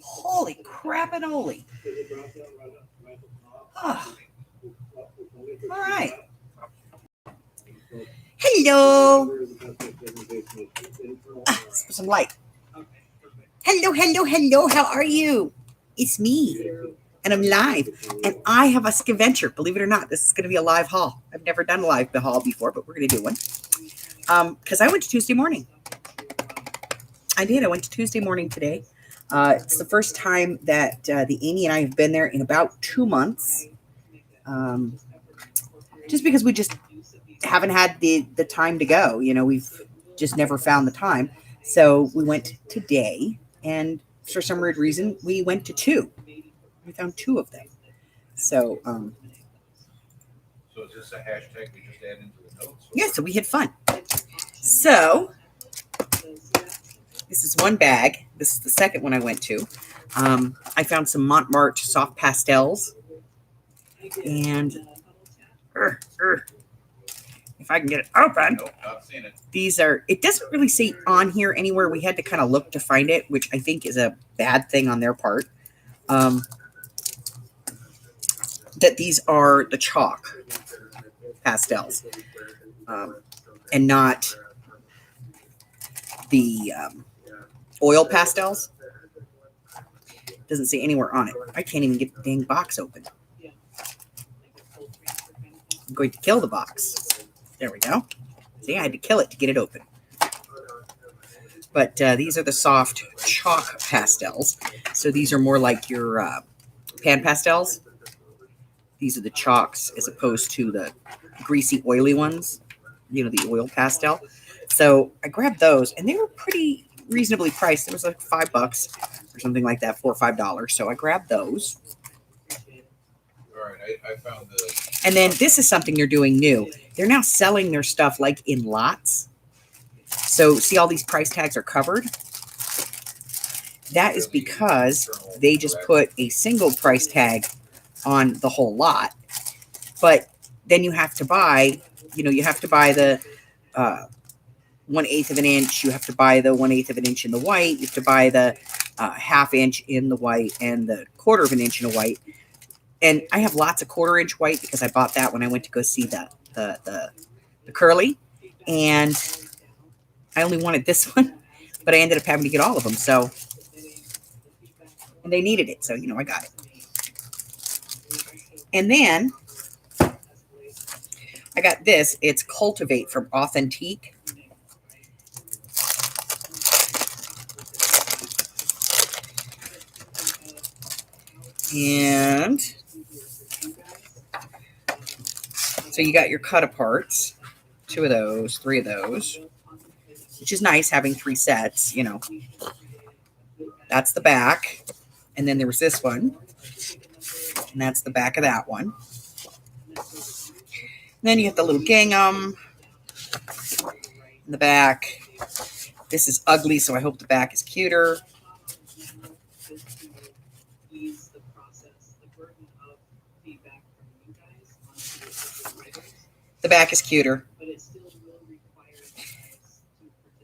Holy crap-a-noli. Oh, all right. Hello. Let's put some light. Hello, hello, hello. How are you? It's me. And I'm live. And I have a scavenger. Believe it or not, this is going to be a live haul. I've never done a live haul before, but we're going to do one. Because I went to Tuesday morning. I did. I went to Tuesday morning today. It's the first time that the Amy and I have been there in about 2 months. Just because we just haven't had the time to go. You know, we've just never found the time. So we went today, and for some weird reason, we went to 2. We found 2 of them. So, so is this a hashtag we just add into the notes? Yeah, so we had fun. So, this is one bag. This is the second one I went to. I found some Montmartre soft pastels. And if I can get it open. Nope, not seeing it. These are, it doesn't really say on here anywhere. We had to kind of look to find it, which I think is a bad thing on their part. That these are the chalk pastels and not the oil pastels. Doesn't say anywhere on it. I can't even get the dang box open. I'm going to kill the box. There we go. See, I had to kill it to get it open. But these are the soft chalk pastels. So these are more like your pan pastels. These are the chalks as opposed to the greasy, oily ones. You know, the oil pastel. So I grabbed those, and they were pretty reasonably priced. It was like $5 or something like that, $4 or $5. So I grabbed those. All right, I found the... And then this is something they're doing new. They're now selling their stuff like in lots. So see, all these price tags are covered. That is because they just put a single price tag on the whole lot. But then you have to buy, you have to buy the 1/8 of an inch. You have to buy the 1/8 of an inch in the white. You have to buy the 1/2 inch in the white and the 1/4 of an inch in the white. And I have lots of 1/4 inch white because I bought that when I went to go see the curly. And I only wanted this one, but I ended up having to get all of them. So, and they needed it. So, I got it. And then I got this. It's Cultivate from Authentique. And so you got your cut aparts, 2 of those, 3 of those, which is nice having 3 sets, That's the back. And then there was this one. And that's the back of that one. And then you have the little gingham in the back. This is ugly, so I hope the back is cuter. The back is cuter.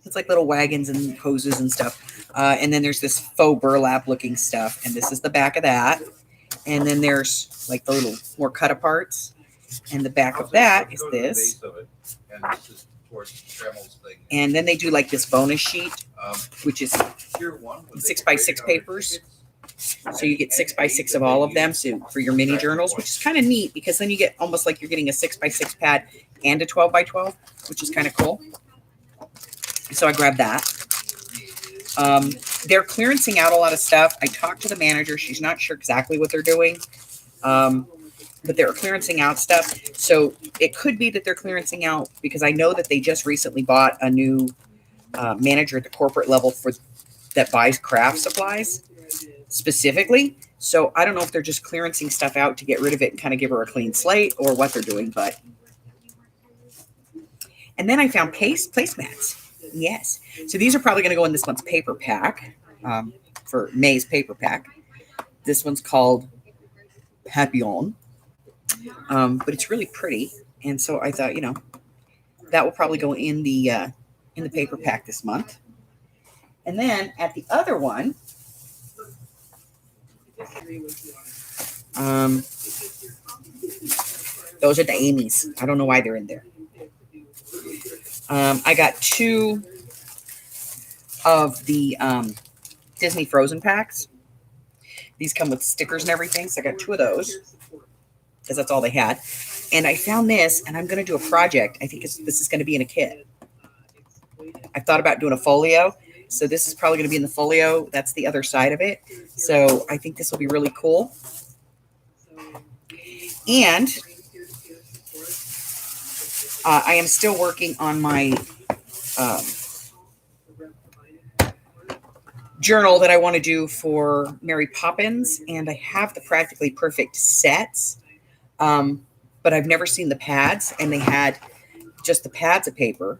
It's like little wagons and hoses and stuff. And then there's this faux burlap looking stuff. And this is the back of that. And then there's like the little more cut aparts. And the back of that is this. And then they do like this bonus sheet, which is 6x6 papers. So you get 6x6 of all of them, so for your mini journals, which is kind of neat because then you get almost like you're getting a 6x6 pad and a 12x12, which is kind of cool. So I grabbed that. They're clearancing out a lot of stuff. I talked to the manager. She's not sure exactly what they're doing, but they're clearancing out stuff. So it could be that they're clearancing out because I know that they just recently bought a new manager at the corporate level that buys craft supplies specifically. So I don't know if they're just clearancing stuff out to get rid of it and kind of give her a clean slate or what they're doing. And then I found placemats. Yes. So these are probably going to go in this month's paper pack for May's paper pack. This one's called Papillon. But it's really pretty. And so I thought, that will probably go in the paper pack this month. And then at the other one, those are the Amy's. I don't know why they're in there. I got 2 of the Disney Frozen packs. These come with stickers and everything, so I got 2 of those because that's all they had. And I found this, and I'm going to do a project. I think this is going to be in a kit. I thought about doing a folio, so this is probably going to be in the folio. That's the other side of it. So I think this will be really cool. And I am still working on my journal that I want to do for Mary Poppins, and I have the Practically Perfect sets, but I've never seen the pads, and they had just the pads of paper,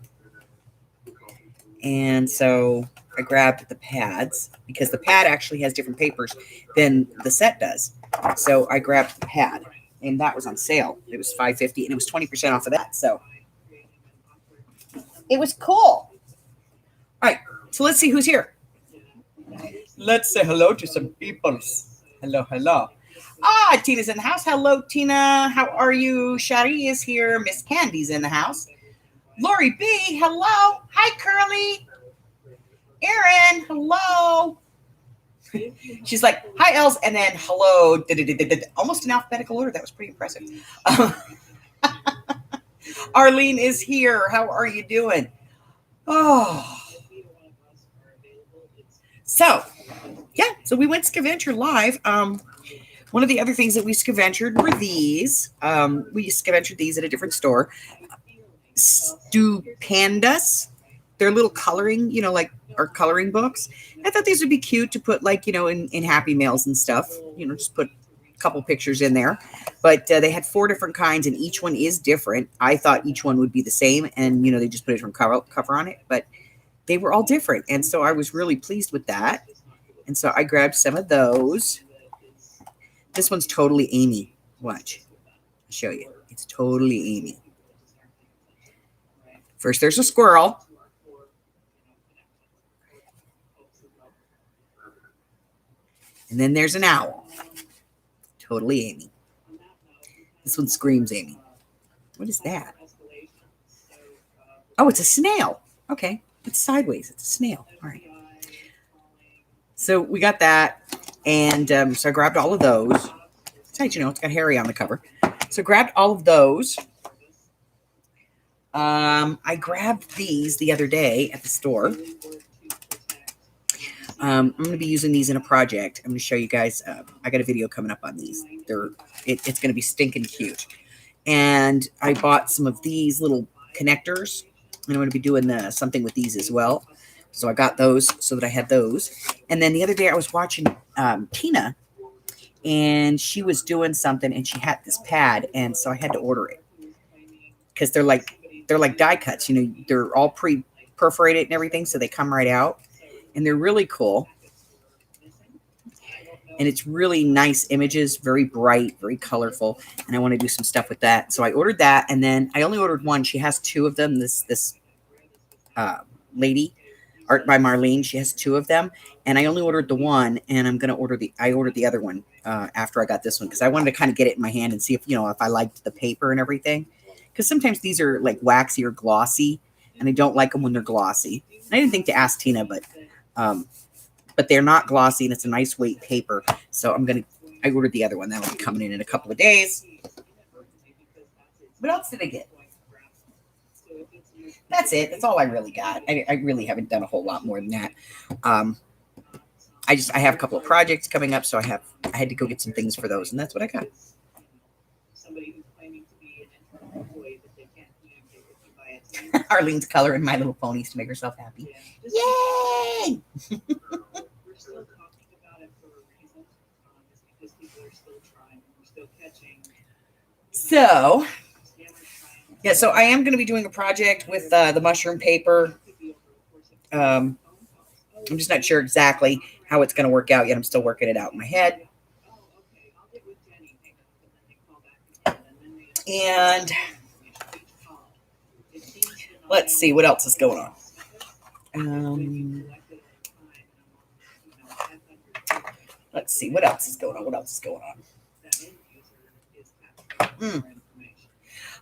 and so I grabbed the pads because the pad actually has different papers than the set does. So I grabbed the pad, and that was on sale. It was $5.50, and it was 20% off of that. So it was cool. All right, so let's see who's here. Let's say hello to some people. Hello, hello. Ah, Tina's in the house. Hello, Tina. How are you? Shari is here. Miss Candy's in the house. Lori B, hello. Hi, Curly. Erin, hello. She's like, hi, Els, and then hello. Almost in alphabetical order. That was pretty impressive. Arlene is here. How are you doing? Oh. So, yeah, so we went scavenger live. One of the other things that we scavengered were these. We scavengered these at a different store. Stupendas. They're little coloring, like our coloring books. I thought these would be cute to put in Happy Mails and stuff. Just put a couple pictures in there. But they had 4 different kinds, and each one is different. I thought each one would be the same, and, they just put a different cover on it. But they were all different, and so I was really pleased with that. And so I grabbed some of those. This one's totally Amy. Watch. I'll show you. It's totally Amy. First, there's a squirrel. And then there's an owl. Totally Amy. This one screams Amy. What is that? Oh, it's a snail. Okay. It's sideways. It's a snail. All right. So we got that. And so I grabbed all of those. Besides, it's got Harry on the cover. So I grabbed all of those. I grabbed these the other day at the store. I'm going to be using these in a project. I'm going to show you guys. I got a video coming up on these. It's going to be stinking cute. And I bought some of these little connectors. And I'm going to be doing something with these as well. So I got those so that I had those. And then the other day I was watching Tina. And she was doing something. And she had this pad. And so I had to order it. Because they're like die cuts. They're all pre-perforated and everything. So they come right out. And they're really cool. And it's really nice images, very bright, very colorful. And I want to do some stuff with that. So I ordered that. And then I only ordered one. She has 2 of them. This lady, Art by Marlene, she has 2 of them. And I only ordered the one. And I ordered the other one after I got this one. Because I wanted to kind of get it in my hand and see if I liked the paper and everything. Because sometimes these are like waxy or glossy. And I don't like them when they're glossy. And I didn't think to ask Tina, but they're not glossy, and it's a nice weight paper. So I ordered the other one. That'll be coming in a couple of days. What else did I get? That's it. That's all I really got. I really haven't done a whole lot more than that. I have a couple of projects coming up, so I had to go get some things for those, and that's what I got. Arlene's coloring My Little Ponies to make herself happy. Yay! So, yeah, so I am going to be doing a project with the mushroom paper. I'm just not sure exactly how it's going to work out yet. I'm still working it out in my head. And let's see what else is going on. Let's see what else is going on.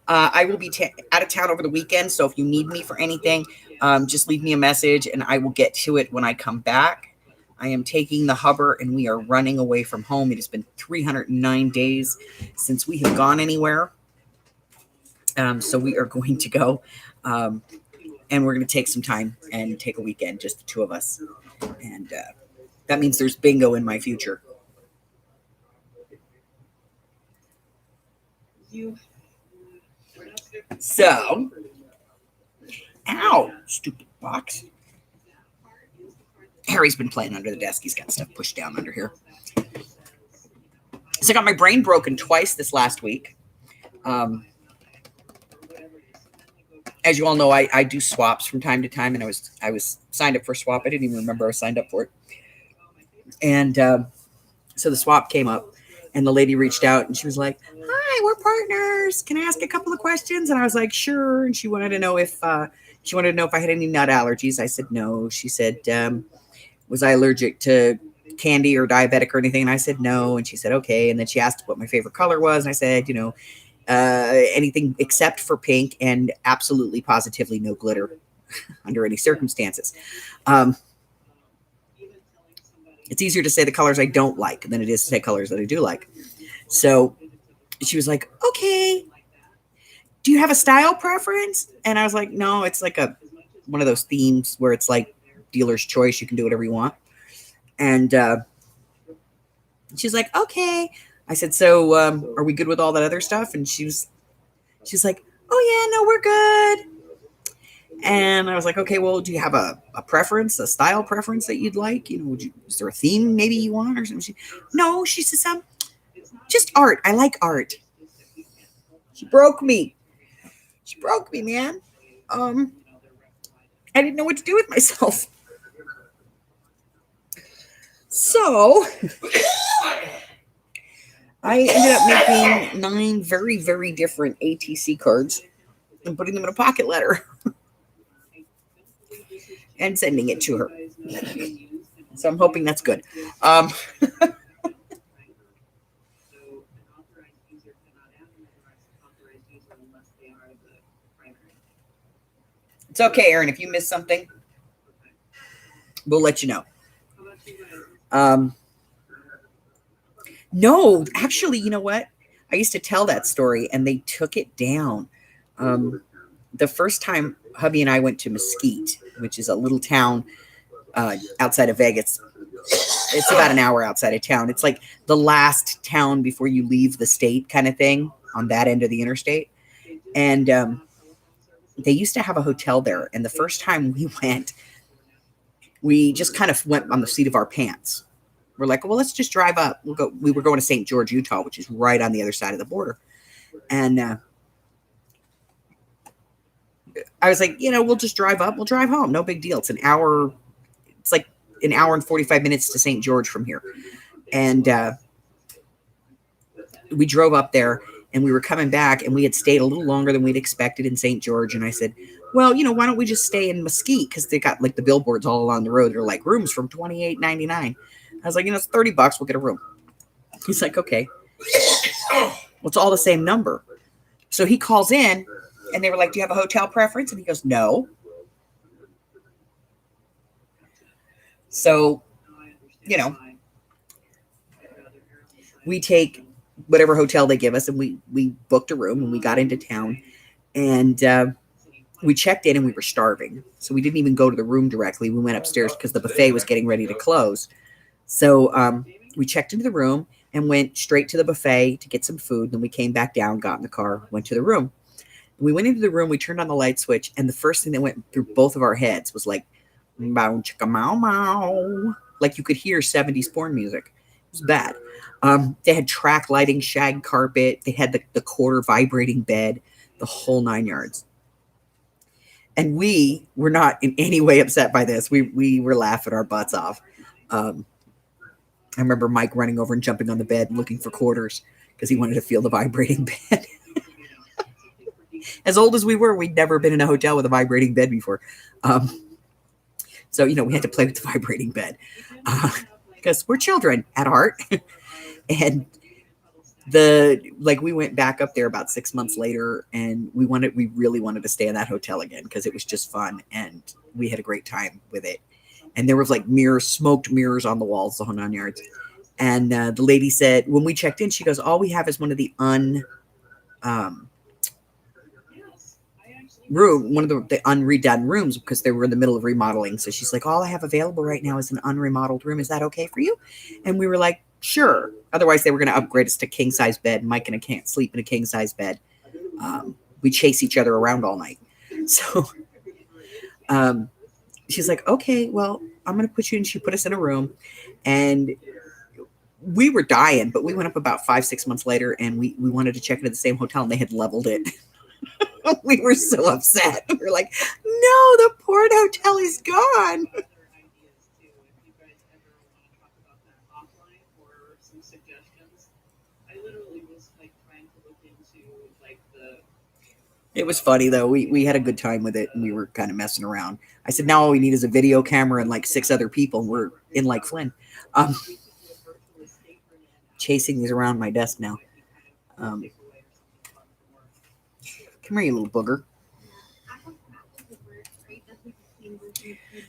I will be out of town over the weekend, so if you need me for anything, just leave me a message and I will get to it when I come back. I am taking the Hubber and we are running away from home. It has been 309 days since we have gone anywhere. So we are going to go and we're going to take some time and take a weekend, just the two of us. And that means there's bingo in my future. So, ow, stupid box. Harry's been playing under the desk. He's got stuff pushed down under here. So I got my brain broken twice this last week. As you all know, I do swaps from time to time, and I was signed up for a swap. I didn't even remember I was signed up for it. And so the swap came up, and the lady reached out, and she was like, "Hi, we're partners. Can I ask a couple of questions?" And I was like, "Sure." And she wanted to know if I had any nut allergies. I said no. She said, "Was I allergic to candy or diabetic or anything?" And I said no. And she said, "Okay." And then she asked what my favorite color was, and I said, anything except for pink, and absolutely positively no glitter under any circumstances. It's easier to say the colors I don't like than it is to say colors that I do like. So she was like, "Okay, do you have a style preference?" And I was like, "No, it's like one of those themes where it's like dealer's choice. You can do whatever you want." And she's like, "Okay." I said, "So are we good with all that other stuff?" And she's like, "Oh yeah, no, we're good." And I was like, "Okay, well, do you have a preference, a style preference that you'd like? Is there a theme maybe you want or something?" No, she says, "Just art. I like art." She broke me, man. I didn't know what to do with myself. So I ended up making 9 very, very different ATC cards and putting them in a pocket letter and sending it to her. So I'm hoping that's good. It's okay, Aaron. If you miss something, we'll let you know. No, actually, you know what? I used to tell that story and they took it down. The first time hubby and I went to Mesquite, which is a little town outside of Vegas. It's about an hour outside of town. It's like the last town before you leave the state kind of thing on that end of the interstate. And they used to have a hotel there. And the first time we went, we just kind of went on the seat of our pants. We're like, well, let's just drive up. We were going to St. George, Utah, which is right on the other side of the border. And I was like, we'll just drive up. We'll drive home. No big deal. It's an hour. It's like an hour and 45 minutes to St. George from here. And we drove up there and we were coming back and we had stayed a little longer than we'd expected in St. George. And I said, well, why don't we just stay in Mesquite? Because they got like the billboards all along the road. They're like rooms from $28.99. I was like, it's $30. We'll get a room. He's like, okay. Well, it's all the same number. So he calls in and they were like, do you have a hotel preference? And he goes, no. So, we take whatever hotel they give us and we booked a room and we got into town and we checked in and we were starving. So we didn't even go to the room directly. We went upstairs because the buffet was getting ready to close. So we checked into the room and went straight to the buffet to get some food. Then we came back down, got in the car, went to the room. We went into the room, we turned on the light switch, and the first thing that went through both of our heads was like, "Bow chicka mow mow." Like you could hear 70s porn music. It was bad. They had track lighting, shag carpet. They had the quarter vibrating bed, the whole 9 yards. And we were not in any way upset by this. We were laughing our butts off. I remember Mike running over and jumping on the bed and looking for quarters because he wanted to feel the vibrating bed. As old as we were, we'd never been in a hotel with a vibrating bed before. So, we had to play with the vibrating bed. because we're children at heart. And we went back up there about 6 months later, and we really wanted to stay in that hotel again because it was just fun and we had a great time with it. And there was like smoked mirrors on the walls, the whole 9 yards. And the lady said when we checked in, she goes, "All we have is one of the um, one of the unredone rooms because they were in the middle of remodeling." So she's like, "All I have available right now is an unremodeled room. Is that okay for you?" And we were like, "Sure." Otherwise, they were going to upgrade us to king size bed. Mike and I can't sleep in a king size bed. We chase each other around all night. So she's like, "Okay, well, I'm going to put you in." She put us in a room, and we were dying, but we went up about 5-6 months later, and we wanted to check into the same hotel, and they had leveled it. We were so upset. We were like, "No, the port hotel is gone." It was funny though. We had a good time with it, and we were kind of messing around. I said, "Now all we need is a video camera and like 6 other people. And we're in like Flynn." Chasing these around my desk now. Come here, you little booger.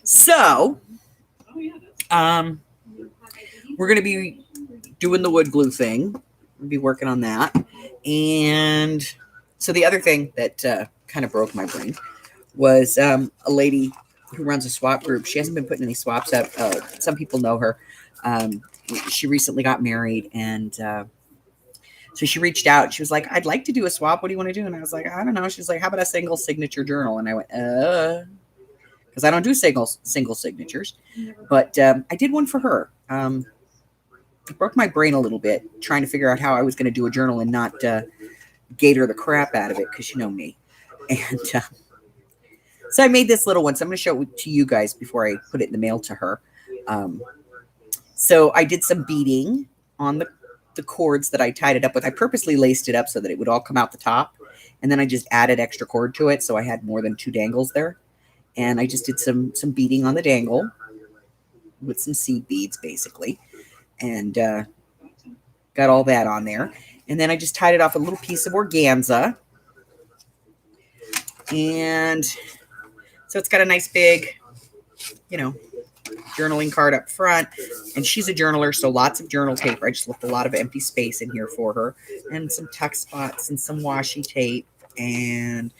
So, we're going to be doing the wood glue thing. We'll be working on that. And so the other thing that kind of broke my brain was a lady who runs a swap group. She hasn't been putting any swaps up. Some people know her. She recently got married, and so she reached out. She was like, "I'd like to do a swap. What do you want to do?" And I was like, "I don't know." She's like, "How about a single signature journal?" And I went, because I don't do single signatures, but I did one for her. It broke my brain a little bit trying to figure out how I was going to do a journal and not gator the crap out of it, because you know me. And so I made this little one. So I'm going to show it to you guys before I put it in the mail to her. So I did some beading on the cords that I tied it up with. I purposely laced it up so that it would all come out the top. And then I just added extra cord to it, so I had more than 2 dangles there. And I just did some beading on the dangle with some seed beads, basically. And got all that on there. And then I just tied it off a little piece of organza. And so it's got a nice big, journaling card up front. And she's a journaler, so lots of journal paper. I just left a lot of empty space in here for her. And some tuck spots and some washi tape and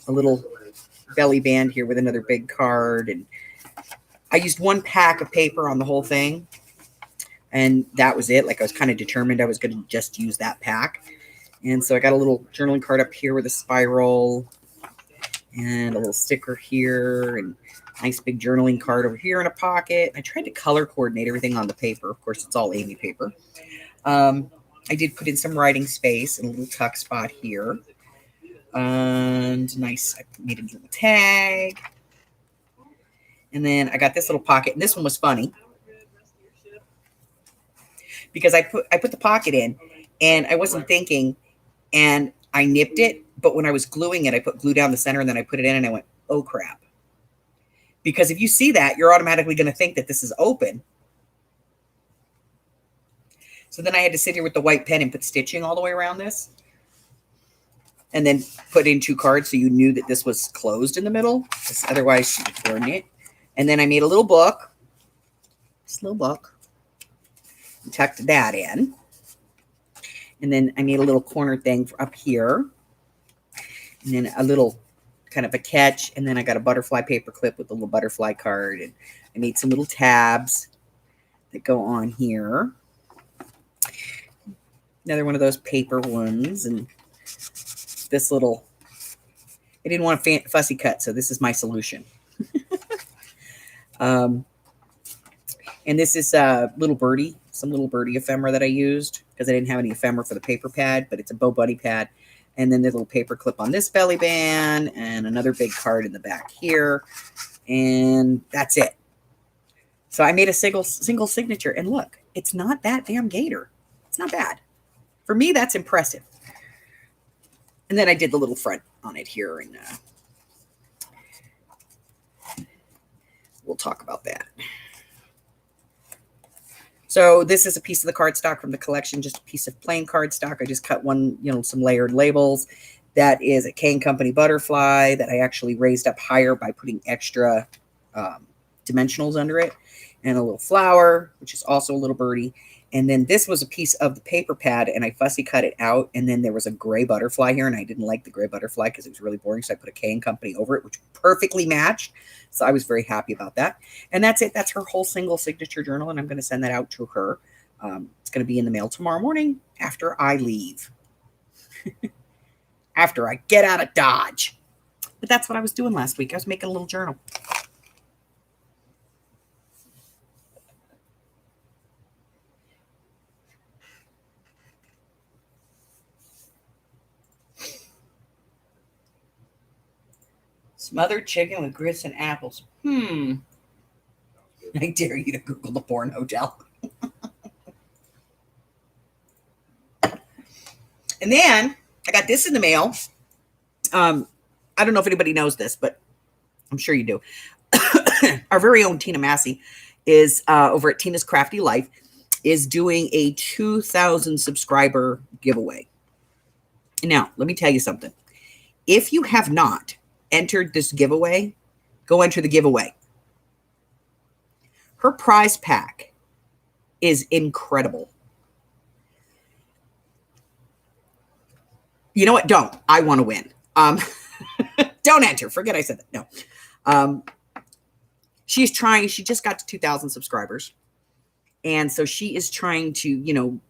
a little belly band here with another big card. And I used 1 pack of paper on the whole thing. And that was it. Like, I was kind of determined I was going to just use that pack. And so I got a little journaling card up here with a spiral and a little sticker here, and nice big journaling card over here in a pocket. I tried to color coordinate everything on the paper. Of course, it's all Amy paper. I did put in some writing space and a little tuck spot here. And nice, I made a little tag. And then I got this little pocket, and this one was funny, because I put the pocket in, and I wasn't thinking, and I nipped it, but when I was gluing it, I put glue down the center, and then I put it in, and I went, "Oh crap." Because if you see that, you're automatically going to think that this is open. So then I had to sit here with the white pen and put stitching all the way around this, and then put in 2 cards so you knew that this was closed in the middle, because otherwise you would burn it. And then I made a little book, this little book, and tucked that in. And then I made a little corner thing up here, and then a little kind of a catch. And then I got a butterfly paper clip with a little butterfly card. And I made some little tabs that go on here. Another one of those paper ones. And this little, I didn't want a fussy cut, so this is my solution. And this is a little birdie, some little birdie ephemera that I used because I didn't have any ephemera for the paper pad, but it's a Bo Bunny pad. And then the little paper clip on this belly band, and another big card in the back here. And that's it. So I made a single signature, and look, it's not that damn gator. It's not bad. For me, that's impressive. And then I did the little front on it here, and we'll talk about that. So this is a piece of the cardstock from the collection, just a piece of plain cardstock. I just cut one, some layered labels. That is a Kane Company butterfly that I actually raised up higher by putting extra dimensionals under it, and a little flower, which is also a little birdie. And then this was a piece of the paper pad, and I fussy cut it out. And then there was a gray butterfly here, and I didn't like the gray butterfly because it was really boring. So I put a Kane Company over it, which perfectly matched. So I was very happy about that. And that's it. That's her whole single signature journal, and I'm going to send that out to her. It's going to be in the mail tomorrow morning after I leave, after I get out of Dodge. But that's what I was doing last week. I was making a little journal. Smothered chicken with grits and apples. I dare you to Google the porn hotel. And then I got this in the mail. I don't know if anybody knows this, but I'm sure you do. Our very own Tina Massey is over at Tina's Crafty Life, is doing a 2,000 subscriber giveaway. Now, let me tell you something. If you have not entered this giveaway, go enter the giveaway. Her prize pack is incredible. You know what? Don't. I want to win. Don't enter. Forget I said that. No. She's trying. She just got to 2,000 subscribers. And so she is trying to,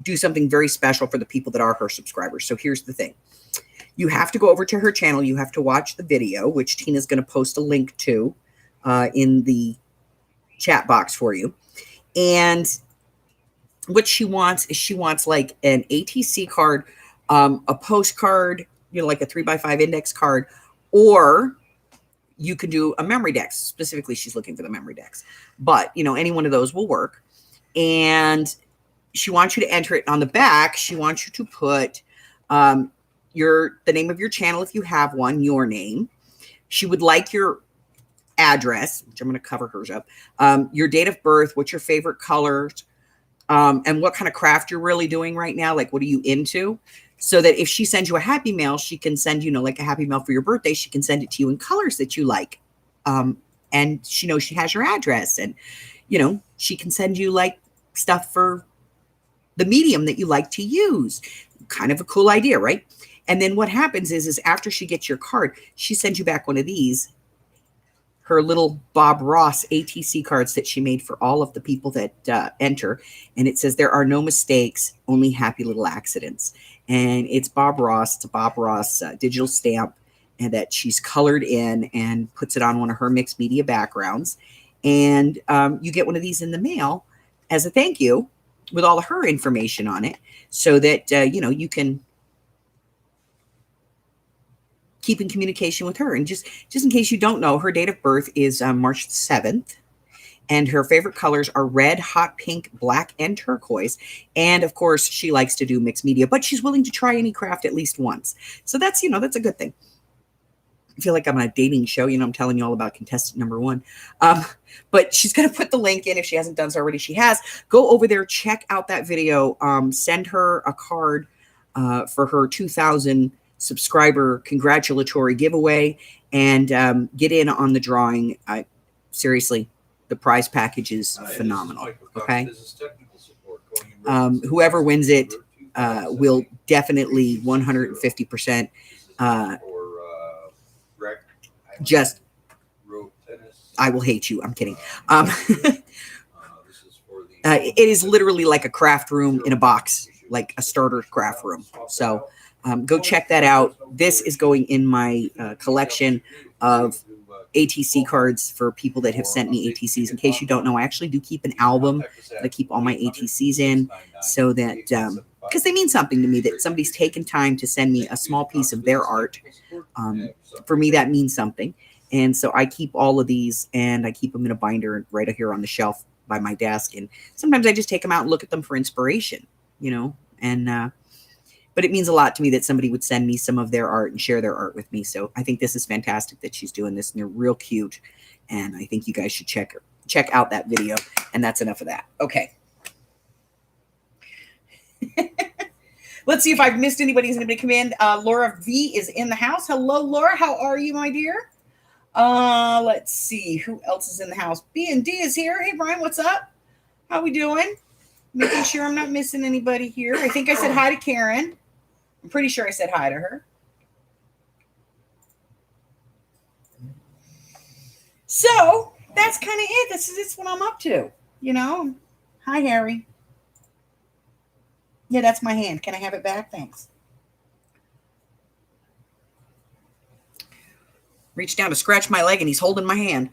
do something very special for the people that are her subscribers. So here's the thing. You have to go over to her channel. You have to watch the video, which Tina's going to post a link to in the chat box for you. And what she wants is she wants like an ATC card, a postcard, like a 3x5 index card, or you can do a memory dex. Specifically, she's looking for the memory dex. But, any one of those will work. And she wants you to enter it on the back. She wants you to put the name of your channel if you have one, your name. She would like your address, which I'm going to cover hers up, your date of birth, what's your favorite colors, and what kind of craft you're really doing right now. Like, what are you into? So that if she sends you a happy mail, she can send, like a happy mail for your birthday. She can send it to you in colors that you like. And she knows she has your address, and, she can send you like stuff for the medium that you like to use. Kind of a cool idea, right? And then what happens is after she gets your card, she sends you back one of these, her little Bob Ross ATC cards that she made for all of the people that enter. And it says, there are no mistakes, only happy little accidents. And it's Bob Ross. It's a Bob Ross digital stamp, and that she's colored in and puts it on one of her mixed media backgrounds. And you get one of these in the mail as a thank you with all of her information on it, so that, you can keep in communication with her. And just in case you don't know, her date of birth is March 7th. And her favorite colors are red, hot pink, black, and turquoise. And of course, she likes to do mixed media, but she's willing to try any craft at least once. So that's, that's a good thing. I feel like I'm on a dating show. I'm telling you all about contestant number 1. But she's going to put the link in. If she hasn't done so already, she has. Go over there, check out that video, send her a card for her 2,000 subscriber congratulatory giveaway, and get in on the drawing. Seriously, the prize package is phenomenal. Okay. Whoever wins it will definitely 150% just, I will hate you. I'm kidding. It is literally like a craft room in a box, like a starter craft room. So go check that out. This is going in my collection of ATC cards for people that have sent me ATCs. In case you don't know, I actually do keep an album that I keep all my ATCs in, so that, because they mean something to me, that somebody's taken time to send me a small piece of their art. For me, that means something. And so I keep all of these, and I keep them in a binder right here on the shelf by my desk. And sometimes I just take them out and look at them for inspiration, and, but it means a lot to me that somebody would send me some of their art and share their art with me. So I think this is fantastic that she's doing this, and they're real cute. And I think you guys should check check out that video. And that's enough of that. Okay. Let's see if I've missed anybody who's going to come in. Laura V is in the house. Hello, Laura. How are you, my dear? Let's see who else is in the house. B and D is here. Hey, Brian, what's up? How we doing? Making sure I'm not missing anybody here. I think I said hi to Karen. I'm pretty sure I said hi to her. So that's kind of it. This is what I'm up to, you know. Hi, Harry. Yeah, that's my hand. Can I have it back? Thanks. Reached down to scratch my leg and he's holding my hand.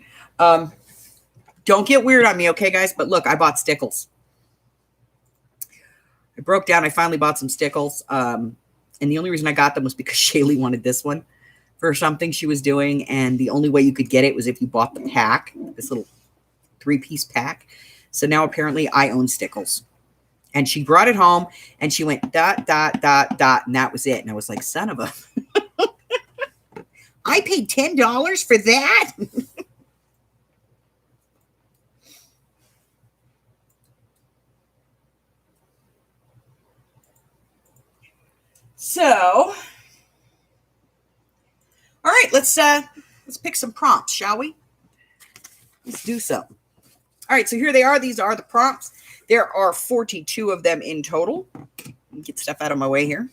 Don't get weird on me, okay, guys? But look, I bought stickles. I broke down. I finally bought some stickles. And the only reason I got them was because Shaylee wanted this one for something she was doing. And the only way you could get it was if you bought the pack, this little 3-piece pack. So now apparently I own stickles. And she brought it home and she went ... And that was it. And I was like, son of a... I paid $10 for that? So, all right, let's pick some prompts, shall we? Let's do so. All right, so here they are. These are the prompts. There are 42 of them in total. Get stuff out of my way here.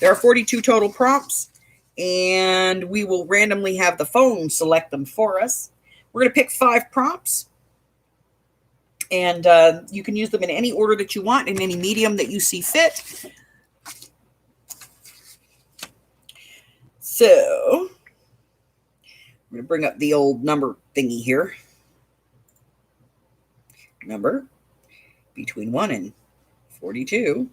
There are 42 total prompts, and we will randomly have the phone select them for us. We're going to pick 5 prompts, and you can use them in any order that you want, in any medium that you see fit. So, I'm going to bring up the old number thingy here. Number between 1 and 42.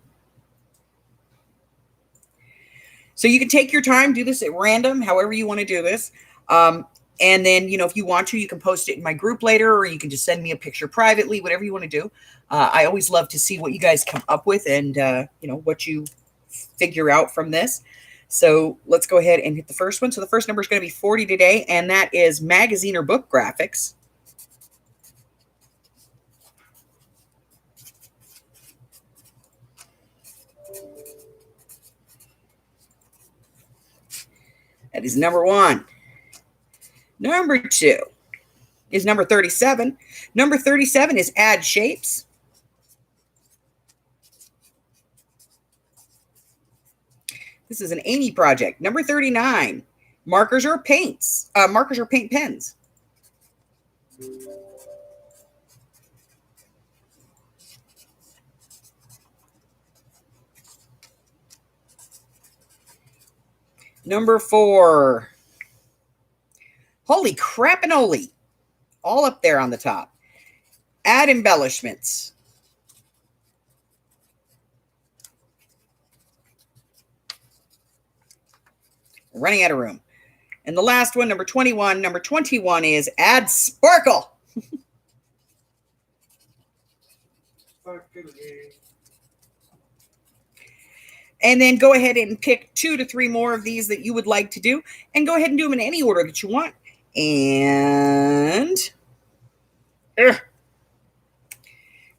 So you can take your time, do this at random, however you want to do this. And then, you know, if you want to, you can post it in my group later, or you can just send me a picture privately, whatever you want to do. I always love to see what you guys come up with and, you know, what you figure out from this. So let's go ahead and hit the first one. So the first number is going to be 40 today, and that is magazine or book graphics. That is number 1. Number 2 is number 37. Number 37 is add shapes. This is an Amy project. Number 39, markers or paints. Markers or paint pens. Number 4. Holy crapinoli. All up there on the top. Add embellishments. We're running out of room. And the last one, number 21. Number 21 is add sparkle. And then go ahead and pick 2 to 3 more of these that you would like to do. And go ahead and do them in any order that you want. And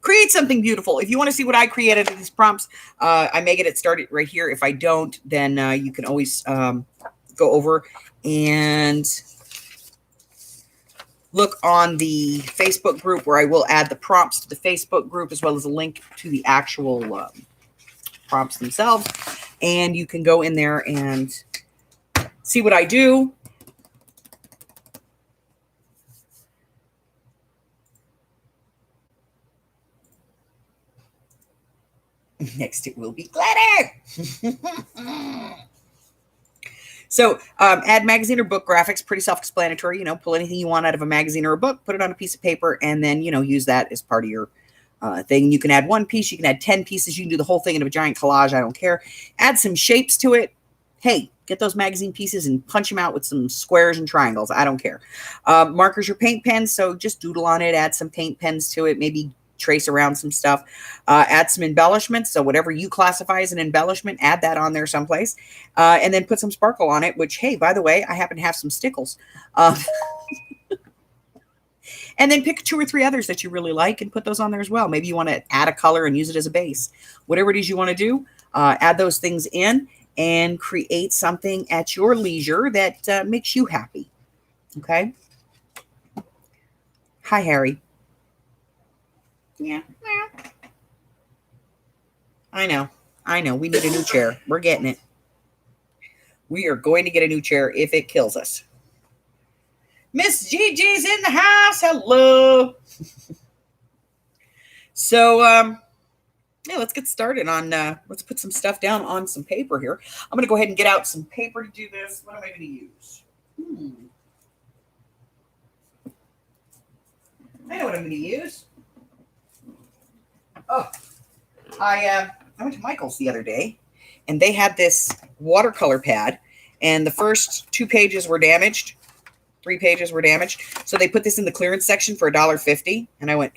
create something beautiful. If you want to see what I created in these prompts, I may get it started right here. If I don't, then you can always go over and look on the Facebook group, where I will add the prompts to the Facebook group, as well as a link to the actual prompts themselves. And you can go in there and see what I do. Next, it will be glitter. So add magazine or book graphics, pretty self-explanatory. You know, pull anything you want out of a magazine or a book, put it on a piece of paper, and then, you know, use that as part of your thing. You can add 1 piece. You can add 10 pieces. You can do the whole thing in a giant collage. I don't care. Add some shapes to it. Hey, get those magazine pieces and punch them out with some squares and triangles. I don't care. Markers or paint pens. So just doodle on it. Add some paint pens to it. Maybe trace around some stuff. Add some embellishments. So whatever you classify as an embellishment, add that on there someplace. And then put some sparkle on it, which, hey, by the way, I happen to have some stickles. And then pick 2 or 3 others that you really like and put those on there as well. Maybe you want to add a color and use it as a base. Whatever it is you want to do, add those things in and create something at your leisure that makes you happy. Okay? Hi, Harry. Yeah. I know. We need a new chair. We're getting it. We are going to get a new chair if it kills us. Miss Gigi's in the house. Hello. So, yeah, let's get started on, let's put some stuff down on some paper here. I'm going to go ahead and get out some paper to do this. What am I going to use? I know what I'm going to use. Oh, I went to Michael's the other day, and they had this watercolor pad, and the first 2 pages were damaged. 3 pages were damaged. So they put this in the clearance section for $1.50. And I went,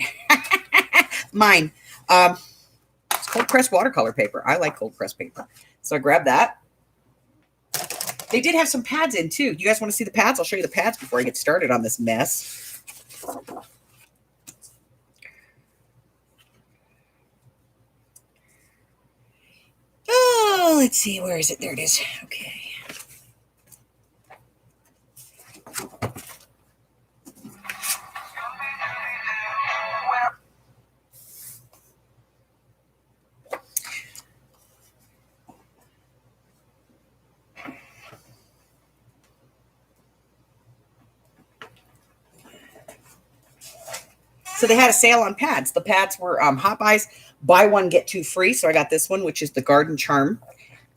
mine. It's cold pressed watercolor paper. I like cold pressed paper. So I grabbed that. They did have some pads in too. You guys want to see the pads? I'll show you the pads before I get started on this mess. Oh, let's see. Where is it? There it is. Okay. So they had a sale on pads. The pads were Hot Buys, buy one, get 2 free. So I got this one, which is the Garden Charm.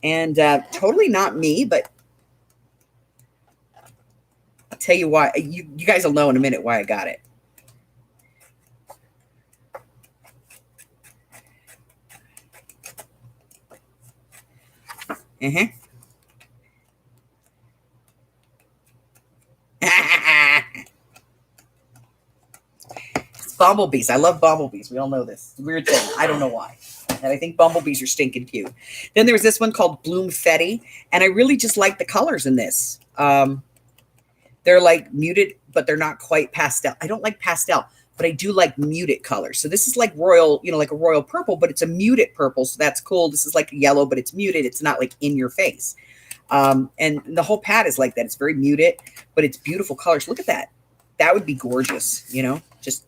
And totally not me, but I'll tell you why. You guys will know in a minute why I got it. Bumblebees. I love bumblebees. We all know this. It's a weird thing. I don't know why. And I think bumblebees are stinking cute. Then there's this one called Bloomfetti. And I really just like the colors in this. They're like muted, but they're not quite pastel. I don't like pastel, but I do like muted colors. So this is like royal, like a royal purple, but it's a muted purple. So that's cool. This is like a yellow, but it's muted. It's not like in your face. And the whole pad is like that. It's very muted, but it's beautiful colors. Look at that. That would be gorgeous, just.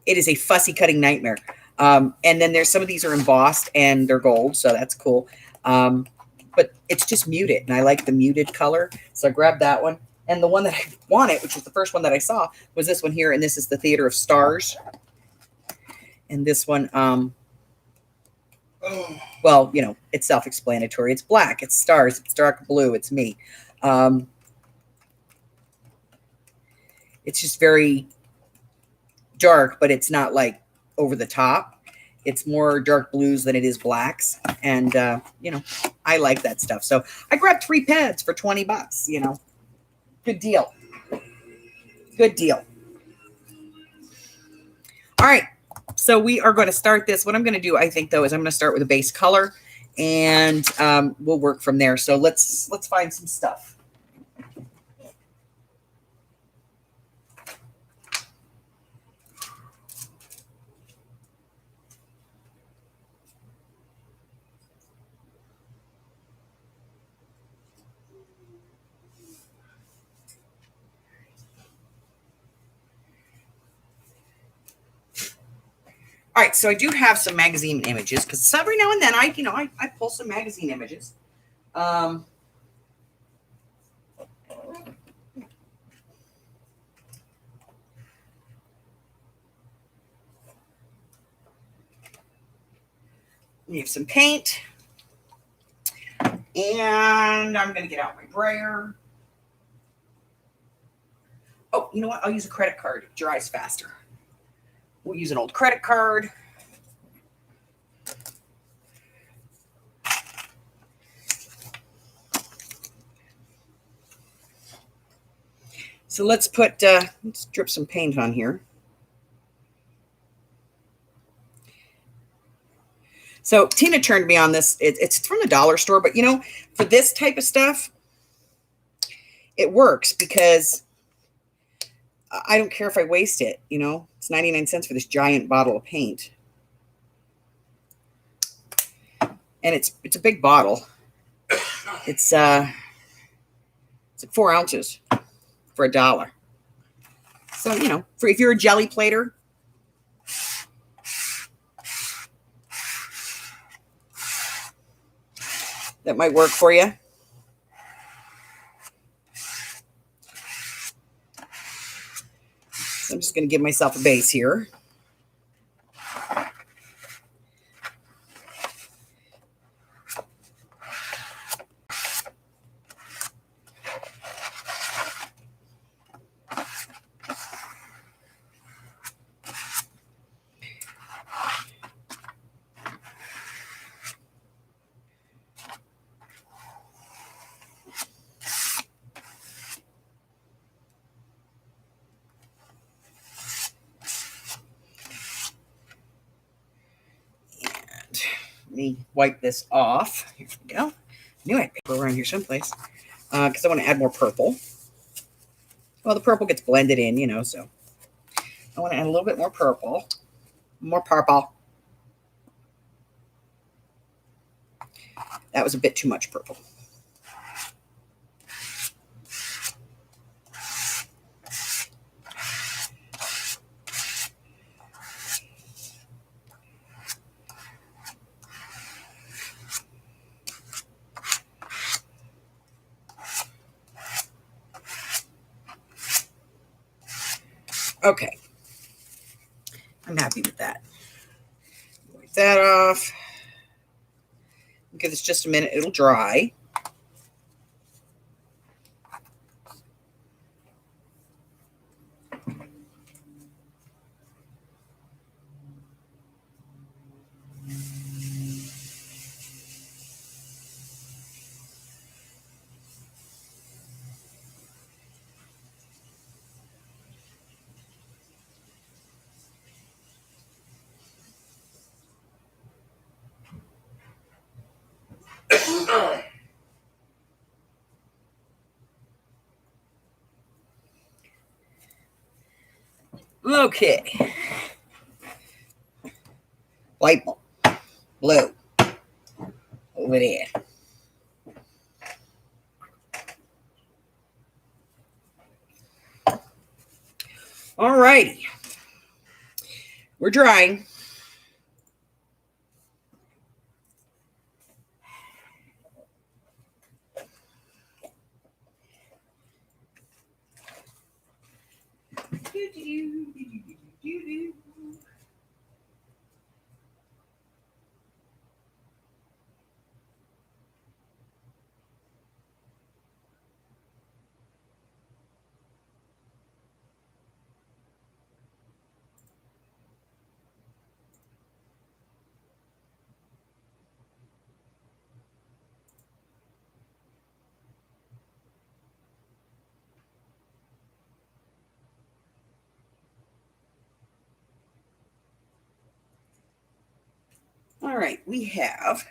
It is a fussy cutting nightmare. And then there's some of these are embossed and they're gold. So that's cool. But it's just muted. And I like the muted color. So I grabbed that one. And the one that I wanted, which was the first one that I saw, was this one here. And this is the Theater of Stars. And this one, well, it's self-explanatory. It's black. It's stars. It's dark blue. It's me. It's just very dark, but it's not like over the top. It's more dark blues than it is blacks. And, I like that stuff. So I grabbed 3 pads for $20, Good deal. Good deal. All right. So we are going to start this. What I'm going to do, I think, though, is I'm going to start with a base color and we'll work from there. So let's find some stuff. All right, so I do have some magazine images because every now and then I pull some magazine images. We have some paint, and I'm going to get out my brayer. Oh, you know what? I'll use a credit card. It dries faster. We'll use an old credit card. So let's drip some paint on here. So Tina turned me on this. It's from the dollar store, but for this type of stuff, it works because I don't care if I waste it, you know. It's 99 cents for this giant bottle of paint. And it's a big bottle. It's like 4 ounces for $1. So, you know, for if you're a jelly plater, that might work for you. So I'm just going to give myself a base here. Let me wipe this off. Here we go. I knew I had paper around here someplace because I want to add more purple. Well, the purple gets blended in, you know, so I want to add a little bit more purple. More purple. That was a bit too much purple. Okay. I'm happy with that. Wipe that off. Give this just a minute. It'll dry. Okay. Light bulb. Blue. Over there. All righty. We're drying. All right, we have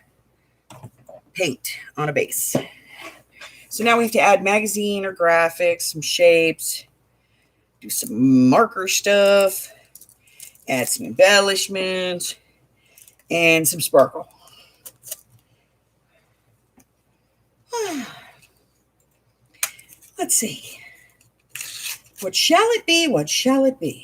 paint on a base. So now we have to add magazine or graphics, some shapes, do some marker stuff, add some embellishments, and some sparkle. Let's see. What shall it be? What shall it be?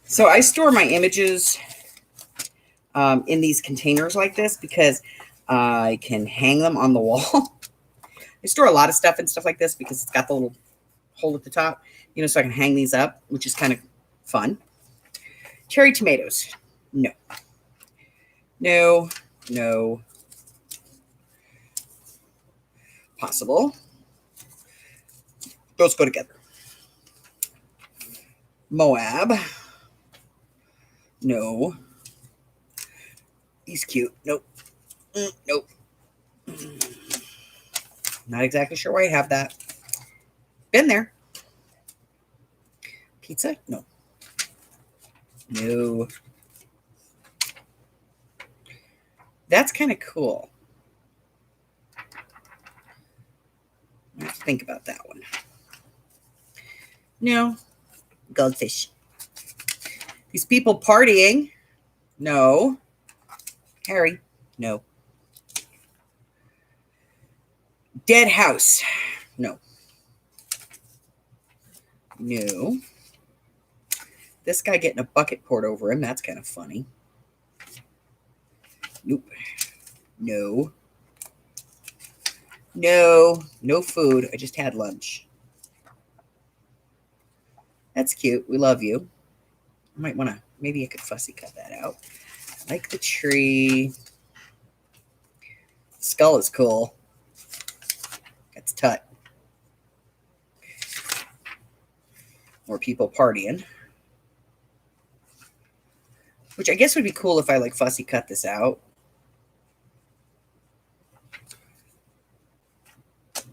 So I store my images in these containers like this because I can hang them on the wall. I store a lot of stuff and stuff like this because it's got the little hole at the top, you know, so I can hang these up, which is kind of fun. Cherry tomatoes. No. No. No. possible. Those go together. Moab. No. He's cute. Nope. Nope. Not exactly sure why I have that. Been there. Pizza? No. No. That's kind of cool. I have to think about that one. No. Goldfish. These people partying? No. Harry? No. Dead house? No. No. This guy getting a bucket poured over him. That's kind of funny. Nope. No. No. No food. I just had lunch. That's cute. We love you. I might want to, maybe I could fussy cut that out. I like the tree. Skull is cool. That's Tut. More people partying. Which I guess would be cool if I like fussy cut this out.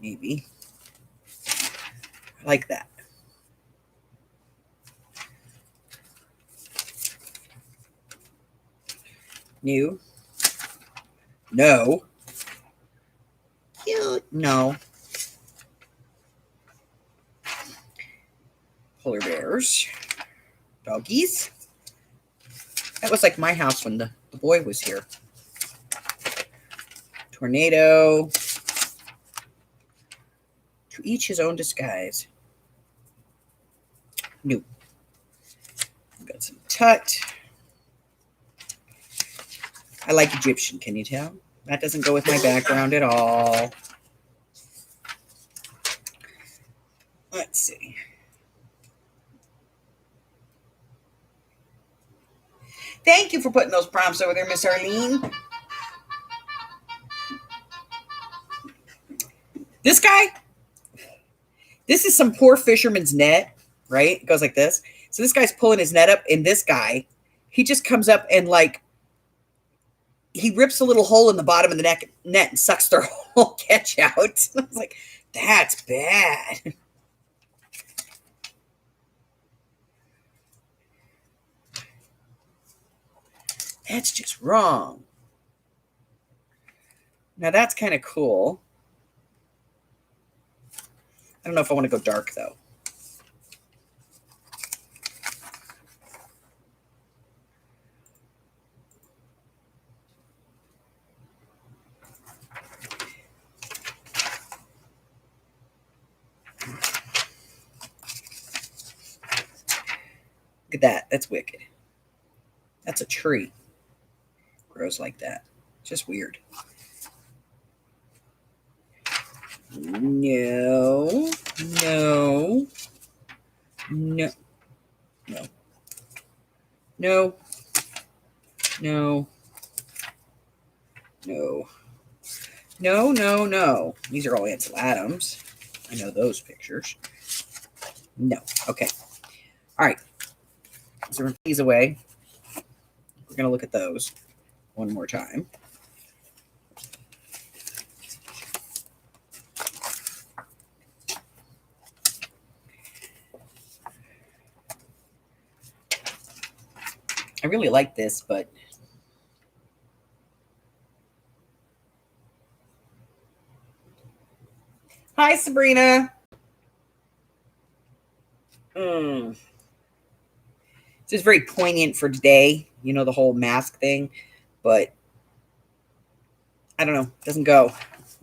Maybe. I like that. New. No. Cute. No. Polar bears. Doggies. That was like my house when the boy was here. Tornado. To each his own disguise. New. Got some Tut. I like Egyptian, can you tell? That doesn't go with my background at all. Let's see. Thank you for putting those prompts over there, Miss Arlene. This guy, this is some poor fisherman's net, right? It goes like this. So this guy's pulling his net up, and this guy, he just comes up and like, he rips a little hole in the bottom of the net and sucks their whole catch out. I was like, that's bad. That's just wrong. Now that's kind of cool. I don't know if I want to go dark though. Look at that. That's wicked. That's a tree. Grows like that. It's just weird. No. No. No. No. No. No. No. No, no, no. These are all Ansel Adams. I know those pictures. No. Okay. All right. So we're going to put these away. We're going to look at those one more time. I really like this, but hi, Sabrina. This is very poignant for today, you know, the whole mask thing, but I don't know, it doesn't go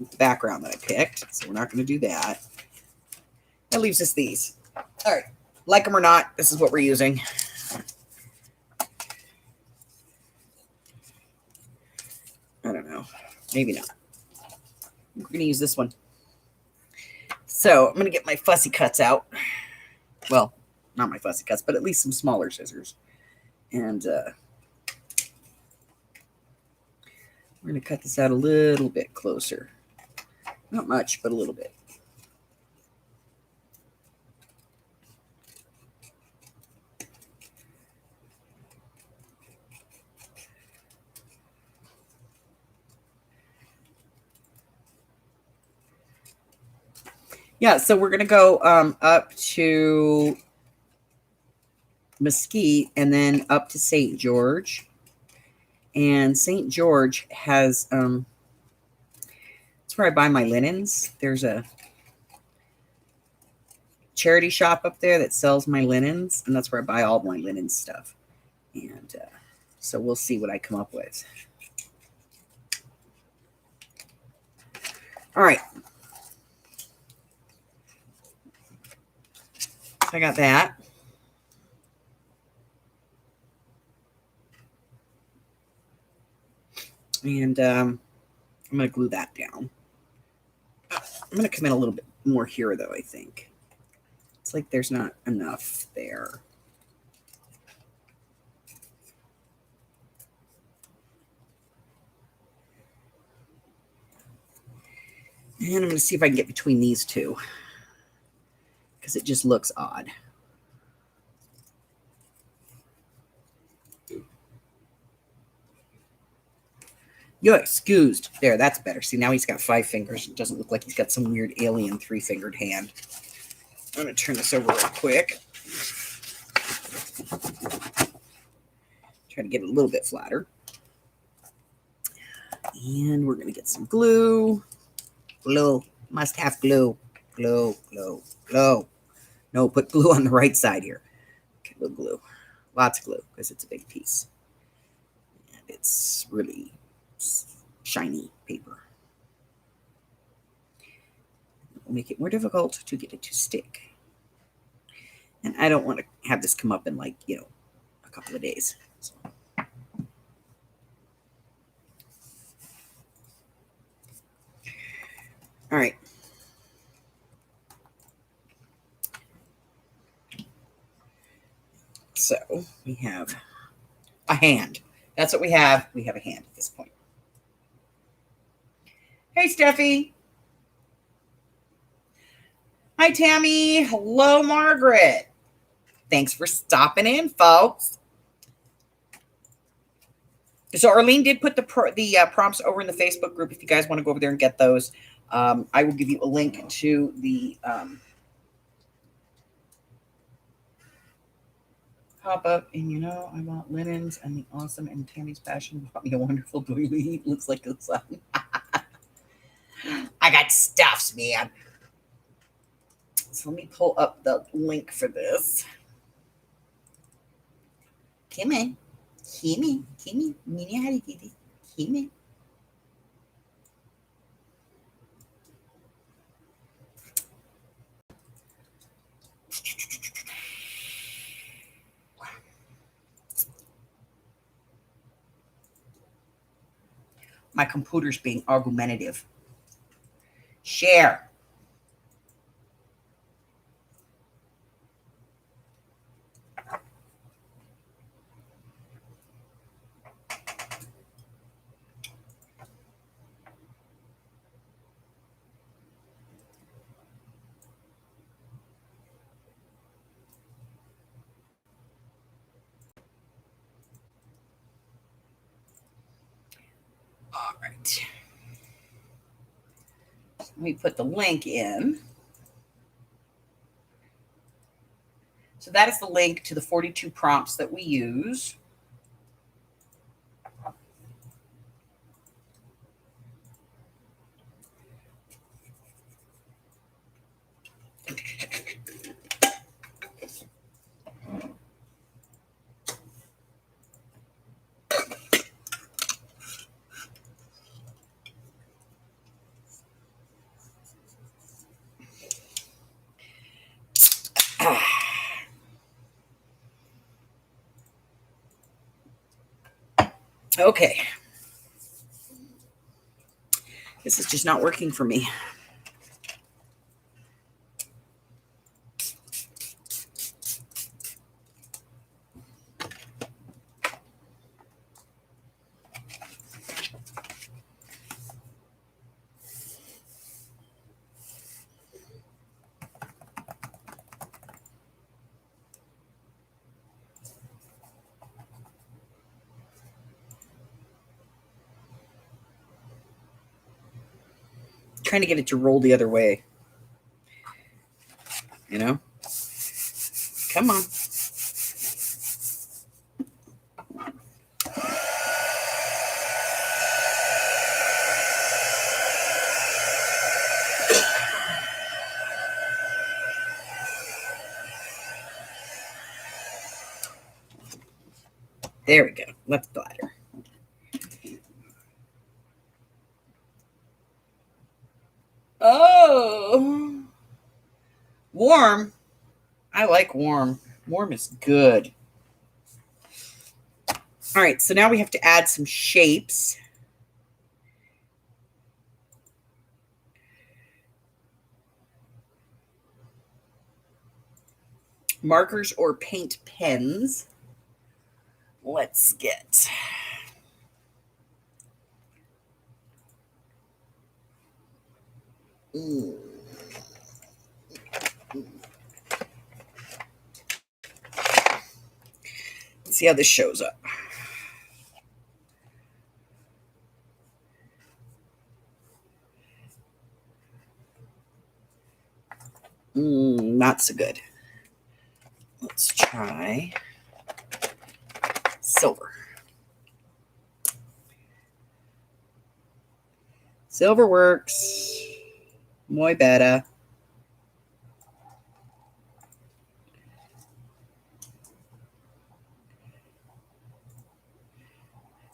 with the background that I picked, so we're not going to do that. That leaves us these. All right, like them or not, this is what we're using. I don't know, maybe not. We're going to use this one. So I'm going to get my fussy cuts out. Well, not my fussy cuts, but at least some smaller scissors. And we're going to cut this out a little bit closer Not much, but a little bit. Yeah, so we're going to go up to Mesquite and then up to St. George. And St. George has, that's where I buy my linens. There's a charity shop up there that sells my linens, and that's where I buy all my linen stuff. And so we'll see what I come up with. All right. I got that. And I'm going to glue that down. I'm going to come in a little bit more here, though, I think. It's like there's not enough there. And I'm going to see if I can get between these two, because it just looks odd. You're excused. There, that's better. See, now he's got 5 fingers. It doesn't look like he's got some weird alien 3-fingered hand. I'm going to turn this over real quick. Try to get it a little bit flatter. And we're going to get some glue. Glue. Must have glue. Glue, glue, glue. No, put glue on the right side here. Okay, a little glue. Lots of glue, because it's a big piece. And it's really shiny paper. It'll make it more difficult to get it to stick. And I don't want to have this come up in, like, a couple of days. So. All right. So we have a hand. That's what we have. We have a hand at this point. Hey, Steffi. Hi, Tammy. Hello, Margaret. Thanks for stopping in, folks. So Arlene did put the prompts over in the Facebook group if you guys want to go over there and get those. I will give you a link to the pop-up. And I want linens and the awesome and Tammy's passion brought me a wonderful doily. Looks like the sun. I got stuffs, man. So let me pull up the link for this. Come in. Come in. Come in. My computer's being argumentative. Share. All right. Let me put the link in. So that is the link to the 42 prompts that we use. Okay. This is just not working for me. trying to get it to roll the other way. You know? Come on. There we go. Let's splatter. Oh, warm. I like warm. Warm is good. All right, so now we have to add some shapes. Markers or paint pens. Let's get... Let's see how this shows up. Not so good. Let's try silver. Silver works. Muy better.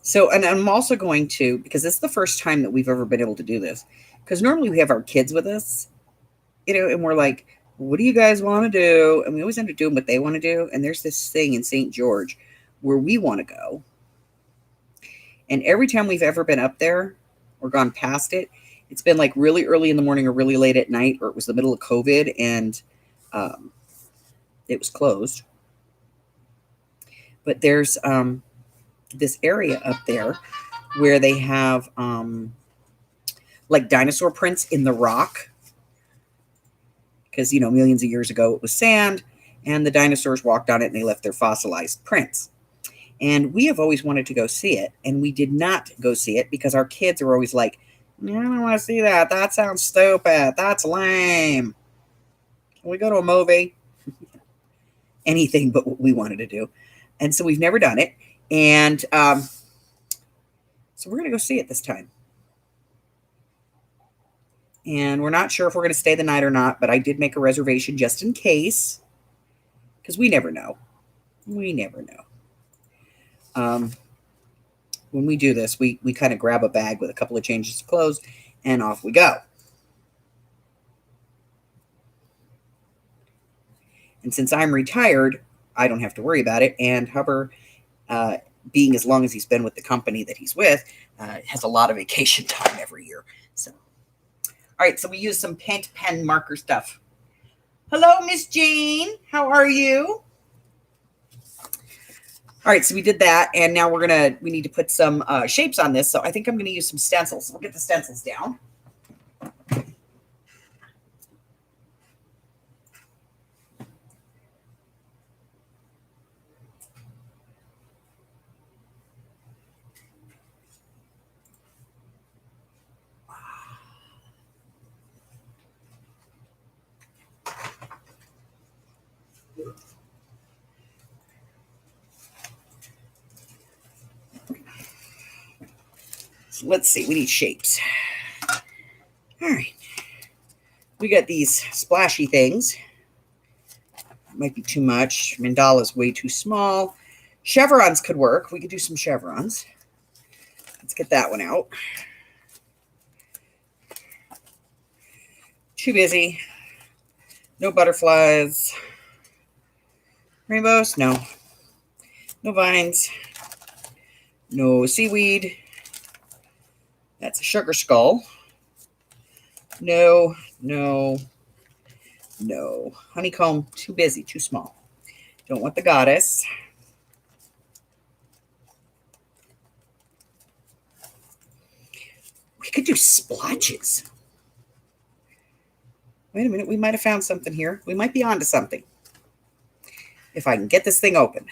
So, and I'm also going to, because this is the first time that we've ever been able to do this, because normally we have our kids with us, you know, and we're like, what do you guys want to do? And we always end up doing what they want to do. And there's this thing in St. George where we want to go. And every time we've ever been up there or gone past it, it's been like really early in the morning or really late at night, or it was the middle of COVID and it was closed. But there's this area up there where they have like dinosaur prints in the rock. Because, you know, millions of years ago it was sand and the dinosaurs walked on it and they left their fossilized prints. And we have always wanted to go see it. And we did not go see it because our kids are always like, I don't want to see that. That sounds stupid. That's lame. Can we go to a movie? Anything but what we wanted to do. And so we've never done it. And so we're going to go see it this time. And we're not sure if we're going to stay the night or not, but I did make a reservation just in case, because we never know. We never know. When we do this, we kind of grab a bag with a couple of changes of clothes, and off we go. And since I'm retired, I don't have to worry about it. And Hubbard, being as long as he's been with the company that he's with, has a lot of vacation time every year. So. All right, so we use some paint pen marker stuff. Hello, Miss Jane. How are you? All right, so we did that, and now we need to put some shapes on this. So I think I'm gonna use some stencils. We'll get the stencils down. So let's see, we need shapes. All right. We got these splashy things. Might be too much. Mandala's way too small. Chevrons could work. We could do some chevrons. Let's get that one out. Too busy. No butterflies. Rainbows? No. No vines. No seaweed. That's a sugar skull. No, no, no. Honeycomb, too busy, too small. Don't want the goddess. We could do splotches. Wait a minute, we might have found something here. We might be onto something. If I can get this thing open.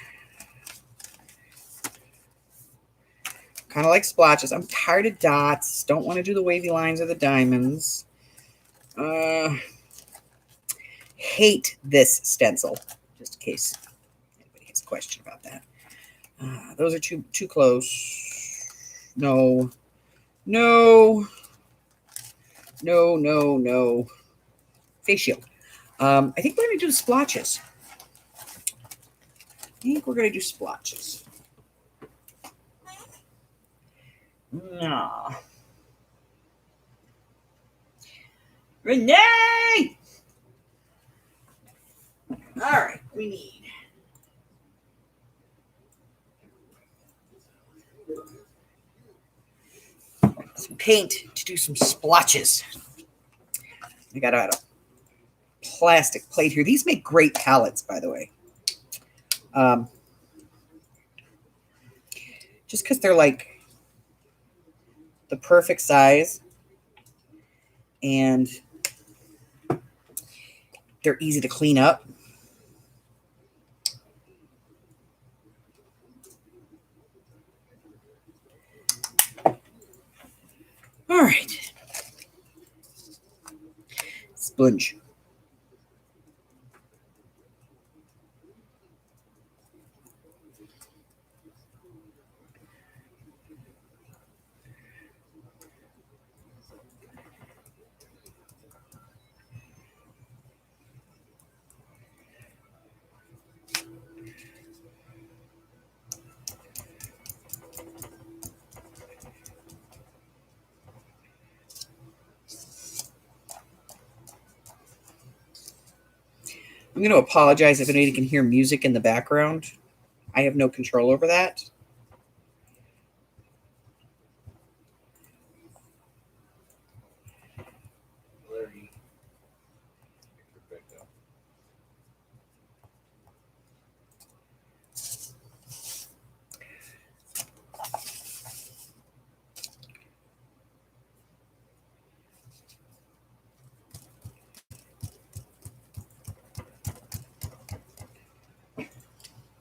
Kind of like splotches. I'm tired of dots. Don't want to do the wavy lines or the diamonds. Hate this stencil, just in case anybody has a question about that. Those are too close. No. No. No, no, no. Face shield. I think we're going to do splotches. No. Renee! All right, we need some paint to do some splotches. I got a plastic plate here. These make great palettes, by the way. Just because they're like the perfect size and they're easy to clean up. All right. Sponge. I'm going to apologize if anybody can hear music in the background. I have no control over that.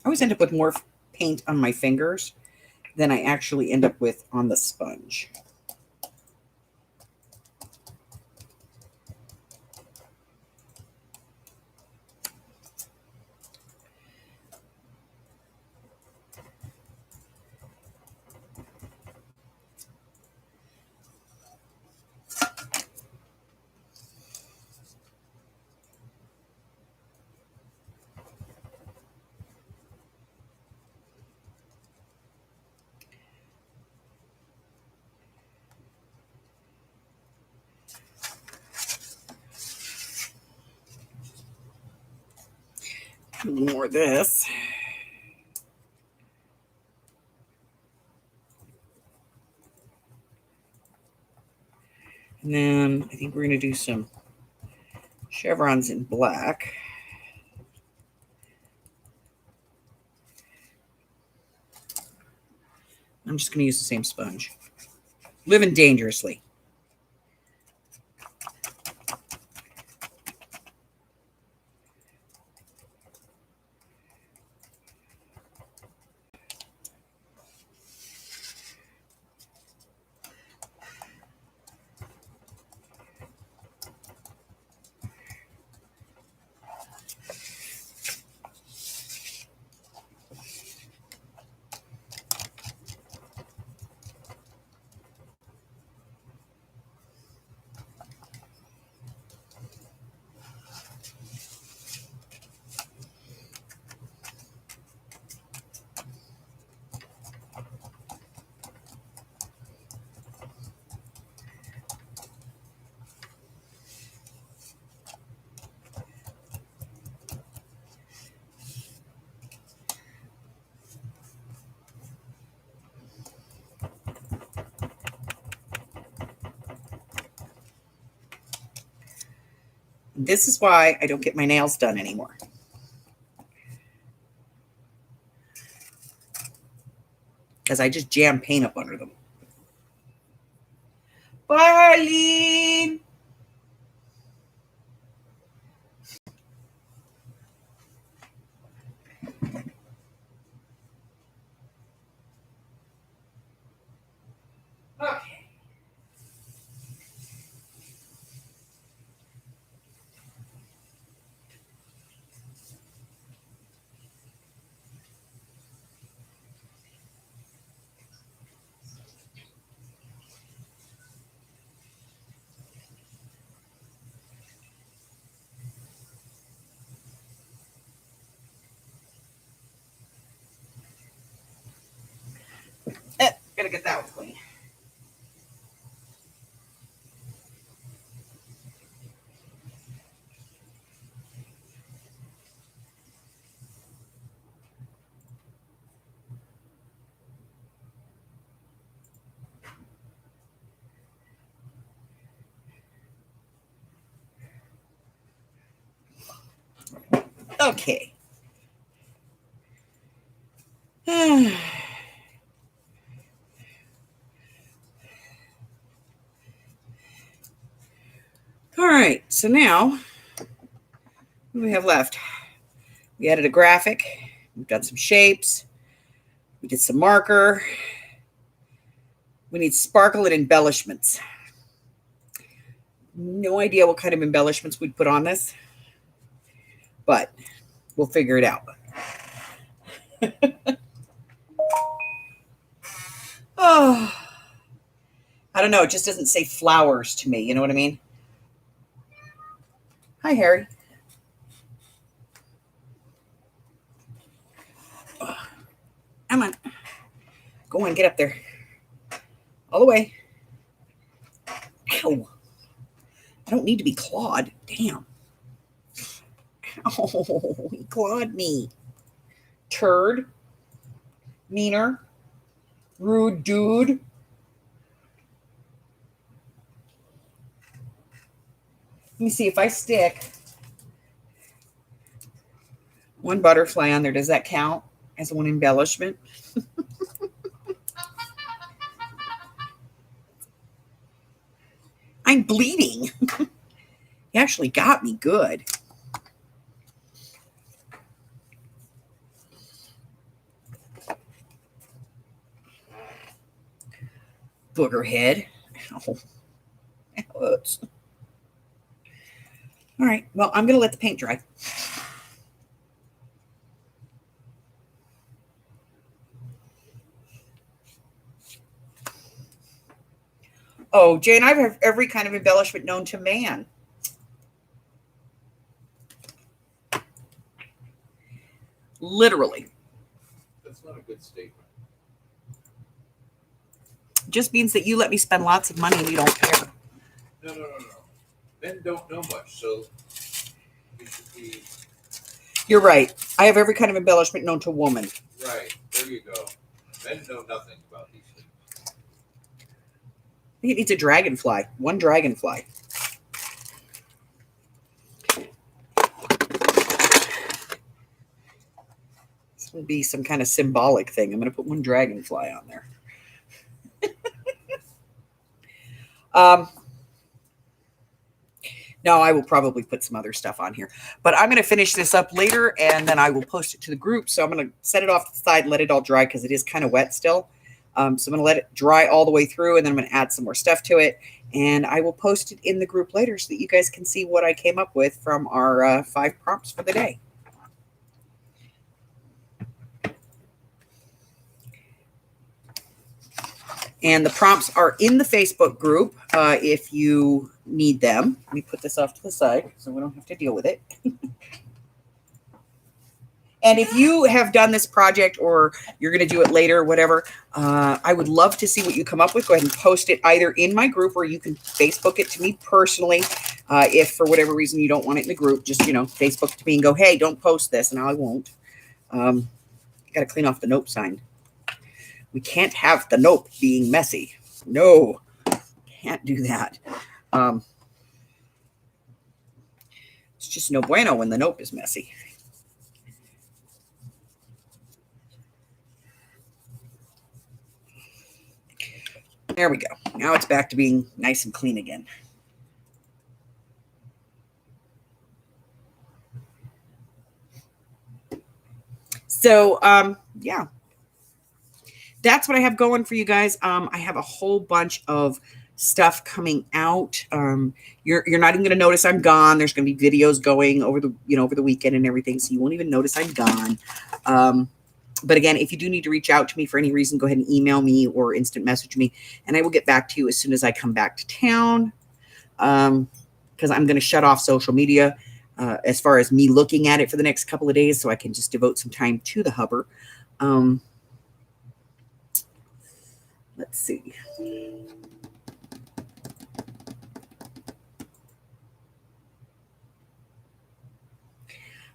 I always end up with more paint on my fingers than I actually end up with on the sponge. More of this. And then I think we're going to do some chevrons in black. I'm just going to use the same sponge. Living dangerously. This is why I don't get my nails done anymore. Because I just jam paint up under them. Bye, Arlene. Okay. gotta get that one clean. Okay. All right, so now what do we have left? We added a graphic. We've done some shapes. We did some marker. We need sparkle and embellishments. No idea what kind of embellishments we'd put on this, but we'll figure it out. Oh, I don't know. It just doesn't say flowers to me. You know what I mean? Hi, Harry. Come on. Go on, get up there. All the way. Ow. I don't need to be clawed. Damn. Oh, he clawed me. Turd. Meaner. Rude dude. Let me see if I stick one butterfly on there. Does that count as one embellishment? I'm bleeding. He actually got me good. Booger head. Oh, that hurts. All right. Well, I'm going to let the paint dry. Oh, Jane, I have every kind of embellishment known to man. Literally. That's not a good statement. Just means that you let me spend lots of money and you don't care. No. Men don't know much, so you should be You're right. I have every kind of embellishment known to woman. right. There you go. Men know nothing about these things. I think it needs a dragonfly. One dragonfly. This will be some kind of symbolic thing. I'm going to put one dragonfly on there. No, I will probably put some other stuff on here. But I'm going to finish this up later, and then I will post it to the group. So I'm going to set it off to the side and let it all dry because it is kind of wet still. So I'm going to let it dry all the way through, and then I'm going to add some more stuff to it. And I will post it in the group later so that you guys can see what I came up with from our 5 prompts for the day. And the prompts are in the Facebook group if you need them. Let me put this off to the side so we don't have to deal with it. And if you have done this project or you're going to do it later or whatever, I would love to see what you come up with. Go ahead and post it either in my group or you can Facebook it to me personally. If for whatever reason you don't want it in the group, just, Facebook to me and go, hey, don't post this. And I won't. Got to clean off the nope sign. We can't have the nope being messy. No, can't do that. It's just no bueno when the nope is messy. There we go. Now it's back to being nice and clean again. So, yeah. That's what I have going for you guys. I have a whole bunch of stuff coming out. You're not even going to notice I'm gone. There's going to be videos going over the weekend and everything, so you won't even notice I'm gone. But again, if you do need to reach out to me for any reason, go ahead and email me or instant message me, and I will get back to you as soon as I come back to town. Because I'm going to shut off social media as far as me looking at it for the next couple of days, so I can just devote some time to the hubber. Let's see.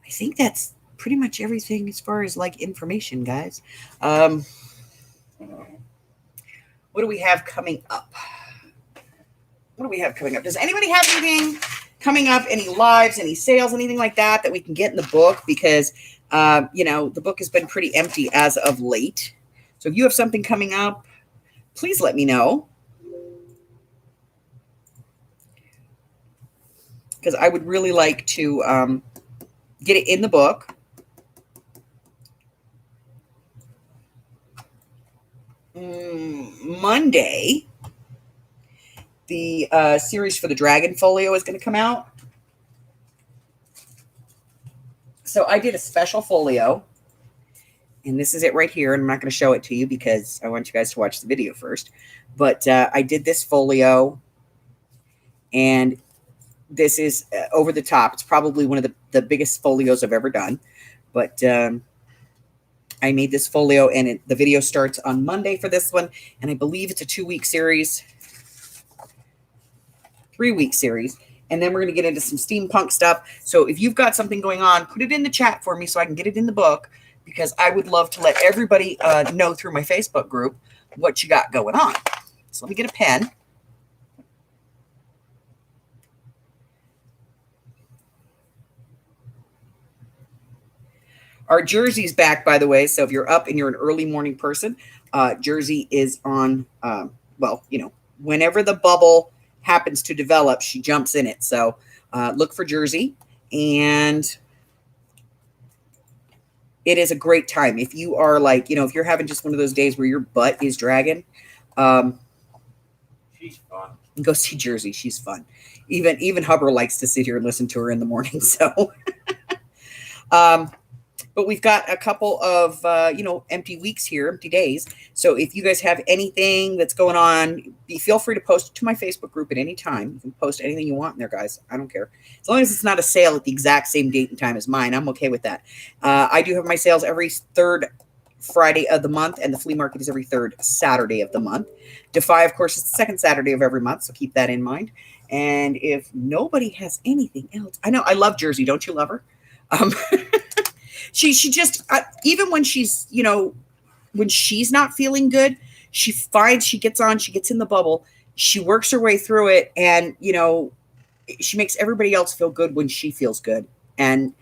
I think that's pretty much everything as far as like information, guys. What do we have coming up? What do we have coming up? Does anybody have anything coming up? Any lives, any sales, anything like that that we can get in the book? Because, the book has been pretty empty as of late. So if you have something coming up, please let me know. Because I would really like to get it in the book. Monday, the series for the Dragon Folio is going to come out. So I did a special folio. And this is it right here. And I'm not going to show it to you because I want you guys to watch the video first. But I did this folio. And this is over the top. It's probably one of the biggest folios I've ever done. But I made this folio, and the video starts on Monday for this one. And I believe it's a 2-week series. 3-week series. And then we're going to get into some steampunk stuff. So if you've got something going on, put it in the chat for me so I can get it in the book, because I would love to let everybody know through my Facebook group what you got going on. So let me get a pen. Our Jersey's back, by the way. So if you're up and you're an early morning person, Jersey is on, whenever the bubble happens to develop, she jumps in it. So look for Jersey. And it is a great time. If you are like, if you're having just one of those days where your butt is dragging, she's fun. Go see Jersey. She's fun. Even Hubbard likes to sit here and listen to her in the morning. So, but we've got a couple of, empty weeks here, empty days. So if you guys have anything that's going on, feel free to post it to my Facebook group at any time. You can post anything you want in there, guys. I don't care. As long as it's not a sale at the exact same date and time as mine, I'm okay with that. I do have my sales every third Friday of the month, and the flea market is every third Saturday of the month. Defy, of course, is the second Saturday of every month, so keep that in mind. And if nobody has anything else, I know I love Jersey. Don't you love her? She just, even when she's, when she's not feeling good, she gets in the bubble, she works her way through it, and, she makes everybody else feel good when she feels good. And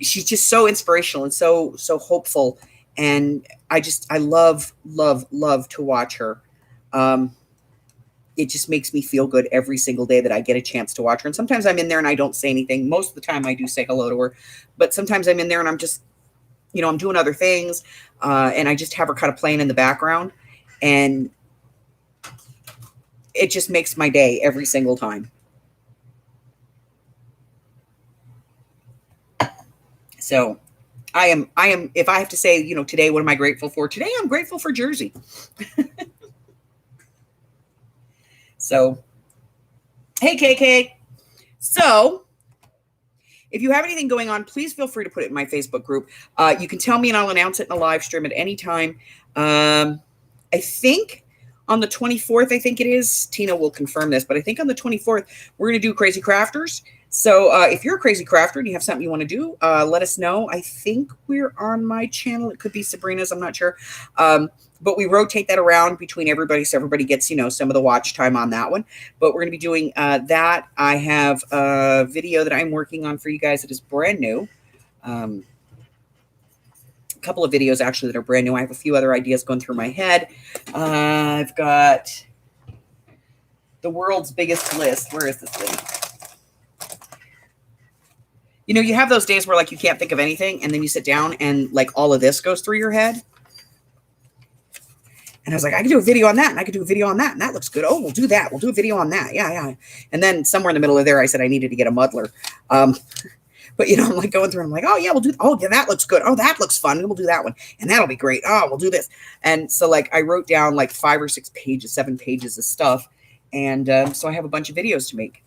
she's just so inspirational and so hopeful. And I love to watch her. It just makes me feel good every single day that I get a chance to watch her. And sometimes I'm in there and I don't say anything. Most of the time I do say hello to her, but sometimes I'm in there and I'm just, I'm doing other things. And I just have her kind of playing in the background, and it just makes my day every single time. So I am, if I have to say, today, what am I grateful for? Today, I'm grateful for Jersey. So, hey, KK. So if you have anything going on, please feel free to put it in my Facebook group. You can tell me and I'll announce it in a live stream at any time. I think on the 24th, I think it is. Tina will confirm this, but I think on the 24th, we're going to do Crazy Crafters. So if you're a crazy crafter and you have something you want to do, let us know. I think we're on my channel. It could be Sabrina's. I'm not sure. But we rotate that around between everybody, so everybody gets, some of the watch time on that one. But we're going to be doing that. I have a video that I'm working on for you guys that is brand new. A couple of videos, actually, that are brand new. I have a few other ideas going through my head. I've got the world's biggest list. Where is this thing? You have those days where, like, you can't think of anything, and then you sit down and, like, all of this goes through your head. And I was like, I could do a video on that, and I could do a video on that, and that looks good. Oh, we'll do that. We'll do a video on that. Yeah. And then somewhere in the middle of there, I said I needed to get a muddler. But, I'm like going through, and I'm like, oh, yeah, that looks good. Oh, that looks fun. We'll do that one. And that'll be great. Oh, we'll do this. And so, like, I wrote down, like, 5 or 6 pages, 7 pages of stuff. And so I have a bunch of videos to make.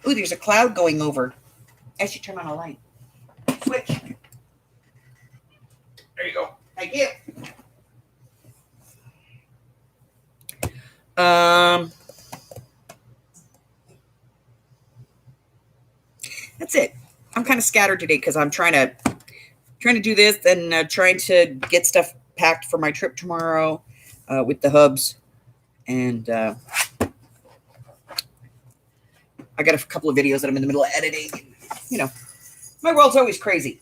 Ooh, there's a cloud going over. I should turn on a light. Switch. There you go. Thank you. That's it. I'm kind of scattered today because I'm trying to do this and trying to get stuff packed for my trip tomorrow with the hubs. And I got a couple of videos that I'm in the middle of editing. You know, my world's always crazy.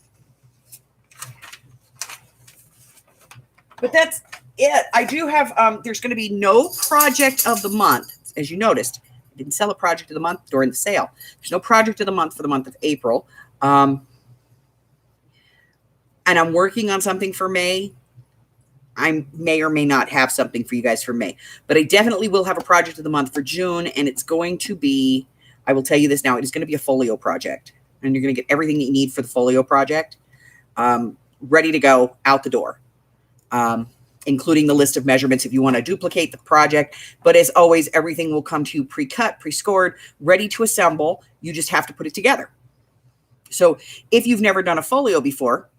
But that's it. I do have, there's going to be no project of the month, as you noticed. I didn't sell a project of the month during the sale. There's no project of the month for the month of April. And I'm working on something for May. I may or may not have something for you guys for May. But I definitely will have a project of the month for June. And it's going to be, I will tell you this now, it is going to be a folio project. And you're going to get everything that you need for the folio project ready to go out the door. Including the list of measurements if you want to duplicate the project. But as always, everything will come to you pre-cut, pre-scored, ready to assemble. You just have to put it together. So if you've never done a folio before,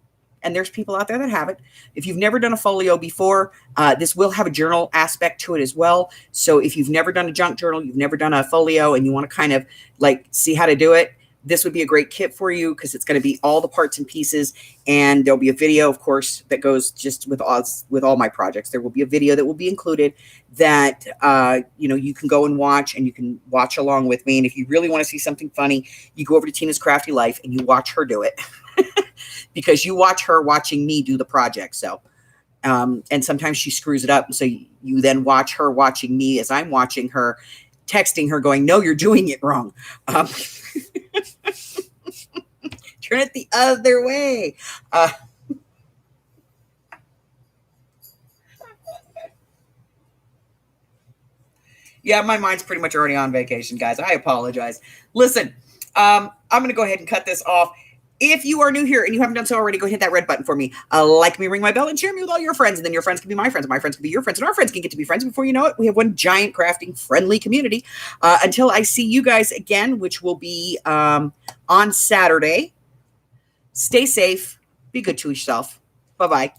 and there's people out there that have it, if you've never done a folio before, this will have a journal aspect to it as well. So if you've never done a junk journal, you've never done a folio, and you want to kind of like see how to do it, this would be a great kit for you because it's going to be all the parts and pieces. And there'll be a video, of course, that goes just with all my projects. There will be a video that will be included that, you can go and watch, and you can watch along with me. And if you really want to see something funny, you go over to Tina's Crafty Life and you watch her do it because you watch her watching me do the project. So, and sometimes she screws it up. So you then watch her watching me as I'm watching her, texting her going, no, you're doing it wrong. Turn it the other way. Yeah, my mind's pretty much already on vacation, guys. I apologize. Listen, I'm going to go ahead and cut this off. If you are new here and you haven't done so already, go hit that red button for me. Like me, ring my bell, and share me with all your friends. And then your friends can be my friends, and my friends can be your friends, and our friends can get to be friends. Before you know it, we have one giant crafting friendly community. Until I see you guys again, which will be on Saturday, stay safe. Be good to yourself. Bye-bye.